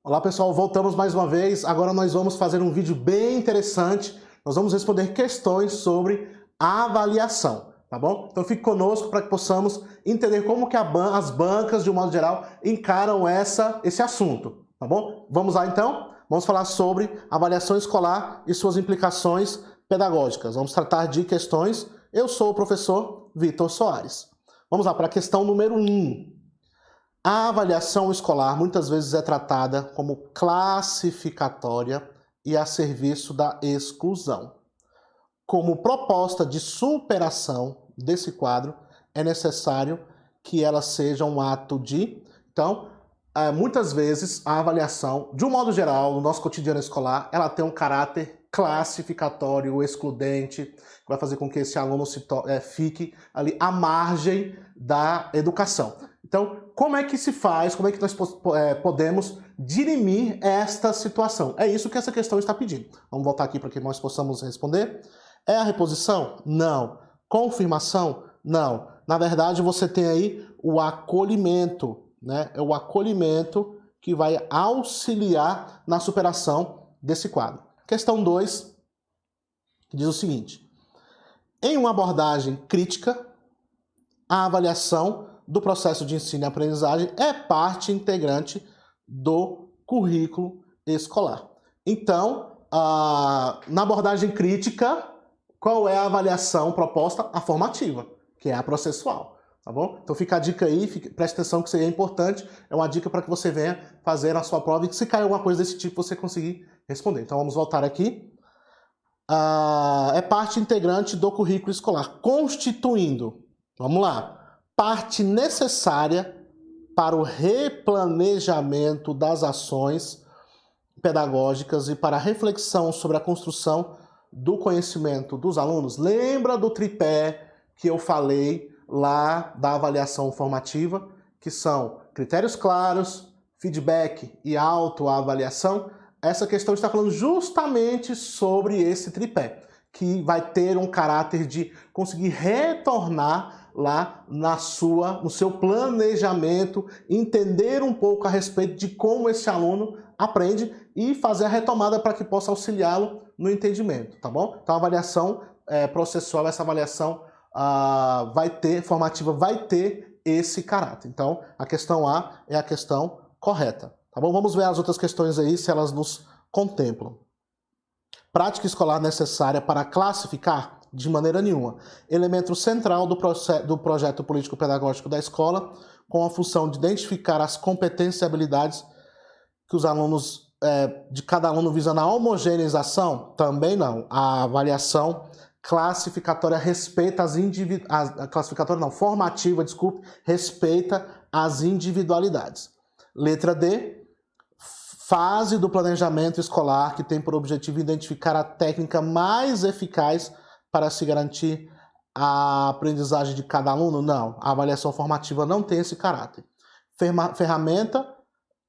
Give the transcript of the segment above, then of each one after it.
Olá pessoal, voltamos mais uma vez. Agora nós vamos fazer um vídeo bem interessante. Nós vamos responder questões sobre avaliação, tá bom? Então fique conosco para que possamos entender como que as bancas, de um modo geral, encaram esse assunto, tá bom? Vamos lá então? Vamos falar sobre avaliação escolar e suas implicações pedagógicas. Vamos tratar de questões. Eu sou o professor Vitor Soares. Vamos lá para a questão número 1. A avaliação escolar muitas vezes é tratada como classificatória e a serviço da exclusão. Como proposta de superação desse quadro, é necessário que ela seja um ato de... Então, muitas vezes a avaliação, de um modo geral, no nosso cotidiano escolar, ela tem um caráter classificatório, excludente, que vai fazer com que esse aluno fique ali à margem da educação. Então, como é que se faz, como é que nós podemos dirimir esta situação? É isso que essa questão está pedindo. Vamos voltar aqui para que nós possamos responder. É a reposição? Não. Confirmação? Não. Na verdade, você tem aí o acolhimento, né? É o acolhimento que vai auxiliar na superação desse quadro. Questão 2 diz o seguinte: em uma abordagem crítica, a avaliação do processo de ensino e aprendizagem é parte integrante do currículo escolar. Então, na abordagem crítica, qual é a avaliação proposta? A formativa, que é a processual, tá bom? Então fica a dica aí, preste atenção que isso aí é importante, é uma dica para que você venha fazer a sua prova e que se cair alguma coisa desse tipo você conseguir responder. Então vamos voltar aqui. É parte integrante do currículo escolar, constituindo, vamos lá, parte necessária para o replanejamento das ações pedagógicas e para a reflexão sobre a construção do conhecimento dos alunos. Lembra do tripé que eu falei lá da avaliação formativa, que são critérios claros, feedback e autoavaliação? Essa questão está falando justamente sobre esse tripé, que vai ter um caráter de conseguir retornar lá no seu planejamento, entender um pouco a respeito de como esse aluno aprende e fazer a retomada para que possa auxiliá-lo no entendimento, tá bom? Então a avaliação processual, essa avaliação formativa vai ter esse caráter. Então a questão A é a questão correta, tá bom? Vamos ver as outras questões aí, se elas nos contemplam. Prática escolar necessária para classificar? De maneira nenhuma. Elemento central do projeto político-pedagógico da escola, com a função de identificar as competências e habilidades que os alunos, de cada aluno visando a homogeneização? Também não. A avaliação classificatória respeita formativa, desculpe, respeita as individualidades. Letra D. Fase do planejamento escolar que tem por objetivo identificar a técnica mais eficaz para se garantir a aprendizagem de cada aluno? Não, a avaliação formativa não tem esse caráter. Ferramenta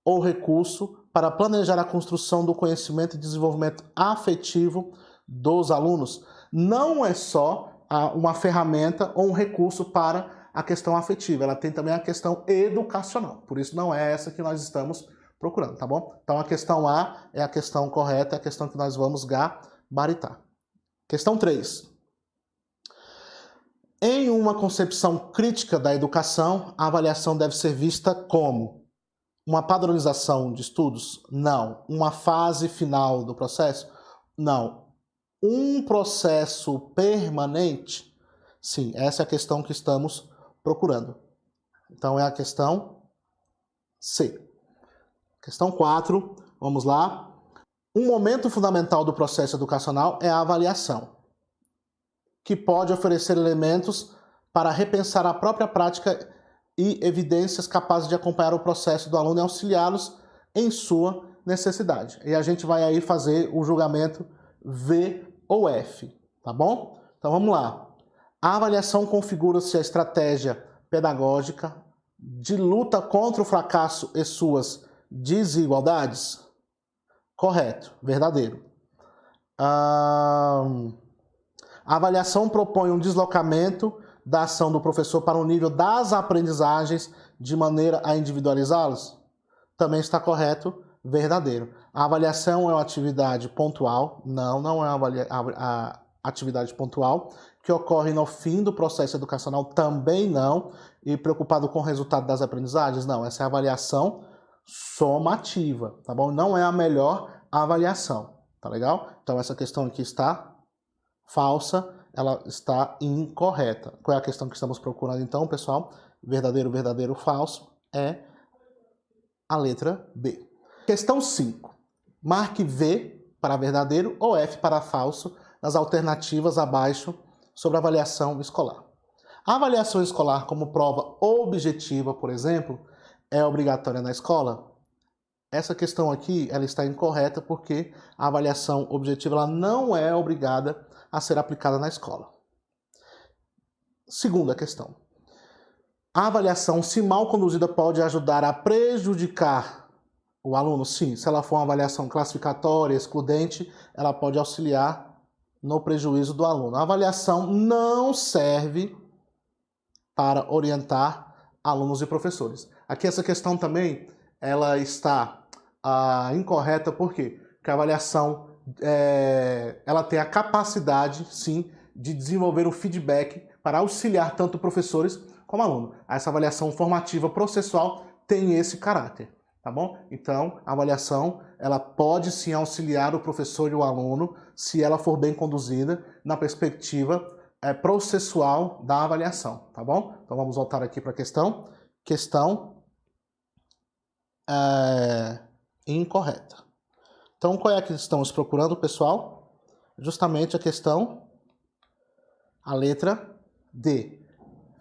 ou recurso para planejar a construção do conhecimento e desenvolvimento afetivo dos alunos? Não é só uma ferramenta ou um recurso para a questão afetiva, ela tem também a questão educacional, por isso não é essa que nós estamos procurando, tá bom? Então a questão A é a questão correta, é a questão que nós vamos gabaritar. Questão 3. Em uma concepção crítica da educação, a avaliação deve ser vista como uma padronização de estudos? Não. Uma fase final do processo? Não. Um processo permanente? Sim, essa é a questão que estamos procurando. Então é a questão C. Questão 4, vamos lá. Um momento fundamental do processo educacional é a avaliação, que pode oferecer elementos para repensar a própria prática e evidências capazes de acompanhar o processo do aluno e auxiliá-los em sua necessidade. E a gente vai aí fazer o julgamento V ou F, tá bom? Então vamos lá. A avaliação configura-se a estratégia pedagógica de luta contra o fracasso e suas desigualdades? Correto, verdadeiro. A avaliação propõe um deslocamento da ação do professor para o nível das aprendizagens de maneira a individualizá-los? Também está correto, verdadeiro. A avaliação é uma atividade pontual? Não, não é a atividade pontual, que ocorre no fim do processo educacional? Também não. E preocupado com o resultado das aprendizagens? Não, essa é a avaliação somativa, tá bom? Não é a melhor avaliação, tá legal? Então essa questão aqui está falsa, ela está incorreta. Qual é a questão que estamos procurando então, pessoal? Verdadeiro, verdadeiro, falso é a letra B. Questão 5. Marque V para verdadeiro ou F para falso nas alternativas abaixo sobre a avaliação escolar. A avaliação escolar como prova objetiva, por exemplo, é obrigatória na escola? Essa questão aqui ela está incorreta porque a avaliação objetiva ela não é obrigada a ser aplicada na escola. Segunda questão. A avaliação, se mal conduzida, pode ajudar a prejudicar o aluno? Sim, se ela for uma avaliação classificatória, excludente, ela pode auxiliar no prejuízo do aluno. A avaliação não serve para orientar alunos e professores. Aqui essa questão também ela está incorreta, por quê? Porque a avaliação ela tem a capacidade, sim, de desenvolver o feedback para auxiliar tanto professores como aluno. Essa avaliação formativa processual tem esse caráter, tá bom? Então, a avaliação, ela pode sim auxiliar o professor e o aluno, se ela for bem conduzida, na perspectiva processual da avaliação, tá bom? Então, vamos voltar aqui para a questão. Questão incorreta. Então, qual é a que estamos procurando, pessoal? Justamente a questão, a letra D.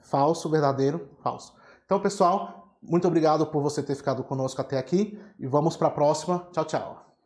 Falso, verdadeiro, falso. Então, pessoal, muito obrigado por você ter ficado conosco até aqui e vamos para a próxima. Tchau, tchau.